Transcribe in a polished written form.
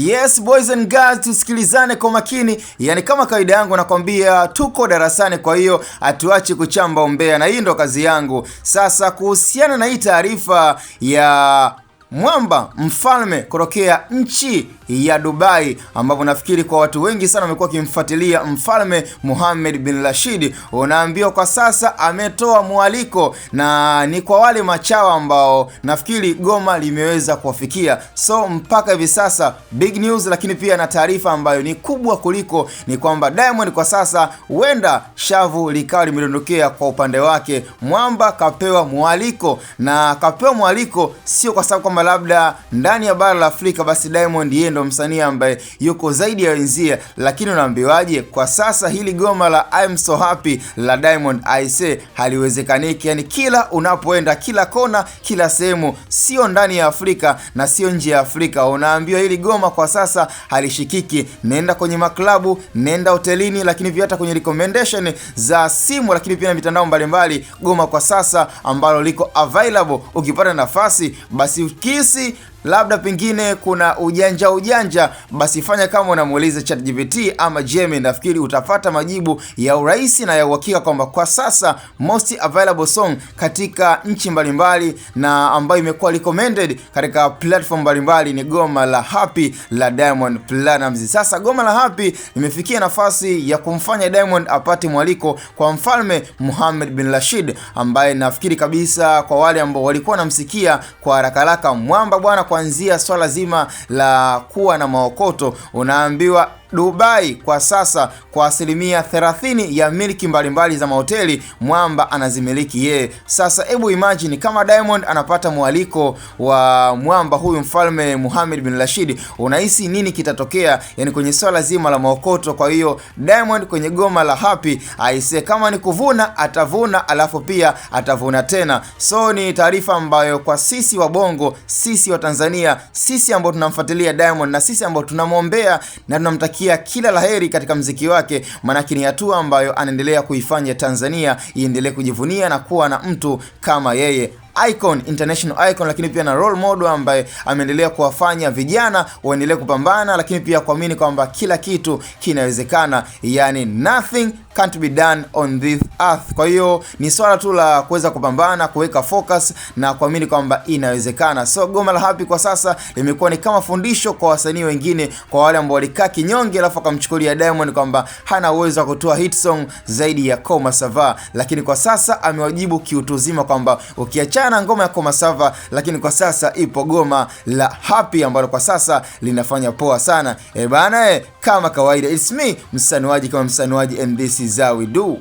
Yes boys and girls, tusikilizane kwa makini. Yani kama kawaida yangu nakwambia tuko darasani, kwa hiyo hatuachi kuchamba umbea na hii ndo kazi yangu. Sasa kuhusiana na hii taarifa ya mwamba mfalme kutokea nchi ya Dubai, ambapo nafikiri kwa watu wengi sana wamekuwa kimfuatilia mfalme Mohammed bin Rashid, unaambiwa kwa sasa ametoa mwaliko na ni kwa wale machawa ambao nafikiri goma limeweza kuwafikia. So mpaka hivi sasa big news, lakini pia na taarifa ambayo ni kubwa kuliko ni kwamba Diamond kwa sasa huenda shavu likawa limedondokea kwa upande wake. Mwamba kapewa mwaliko, na kapewa mwaliko sio kwa sababu kwamba labda ndani ya bara la Afrika basi Diamond yeye ndo msanii ambaye yuko zaidi ya wenzie, lakini unaambiwaje kwa sasa hili goma la I'm so happy la Diamond I say haliwezekaniki. Yani kila unapoenda, kila kona, kila sehemu, sio ndani ya Afrika na sio nje ya Afrika, unaambiwa hili goma kwa sasa halishikiki. Nenda kwenye maklabu, nenda hotelini, lakini pia hata kwenye recommendation za simu, lakini pia na mitandao mbalimbali, goma kwa sasa ambalo liko available, ukipata nafasi basi ukisi labda pengine kuna ujanja basi fanya kama unamuuliza ChatGPT ama Gemini, nafikiri utapata majibu ya urahisi na ya uhakika kwamba kwa sasa most available song katika nchi mbalimbali na ambayo imekuwa recommended katika platform mbalimbali ni goma la Happy la Diamond Platnumz. Sasa goma la Happy limefikia nafasi ya kumfanya Diamond apate mwaliko kwa mfalme Mohammed bin Rashid, ambaye nafikiri kabisa kwa wale ambao walikuwa namsikia kwa haraka mwamba bwana, kuanzia swala zima la kuwa na maokoto, unaambiwa Dubai kwa sasa kwa asilimia 30 ya miliki mbalimbali za mahoteli mwamba anazimiliki yeye. Sasa hebu imagine kama Diamond anapata mwaliko wa mwamba huyu mfalme Mohammed bin Rashid, unahisi nini kitatokea yani kwenye swala zima la maokoto? Kwa hiyo Diamond kwenye goma la Happy aise, kama ni kuvuna atavuna, alafu pia atavuna tena. So ni taarifa ambayo kwa sisi wa Bongo, sisi wa Tanzania, sisi ambao tunamfuatilia Diamond na sisi ambao tunamwombea na tunamtakia kila laheri katika mziki wake, manake ni hatua ambayo anaendelea kuifanya Tanzania iendelee kujivunia na kuwa na mtu kama yeye, icon, international icon, lakini pia na role model ambaye ameendelea kuwafanya vijana waendelee kupambana, lakini pia kuamini kwamba kila kitu kinawezekana, yani nothing can't be done on this earth. Kwa hiyo ni swala tu la kuweza kupambana, kuweka focus na kuamini kwamba inawezekana. So goma la Happy kwa sasa limekuwa ni kama fundisho kwa wasanii wengine, kwa wale ambao walikaa kinyonge alafu akamchukulia Diamond kwamba hana uwezo wa kutoa hit song zaidi ya Koma Sava, lakini kwa sasa amewajibu kiutuzima kwamba ukiachana ngoma ya Koma Sava, lakini kwa sasa ipo goma la Happy ambalo kwa sasa linafanya poa sana. Bana kama kawaida, it's me msanuaji kama msanuaji, and this is how we do.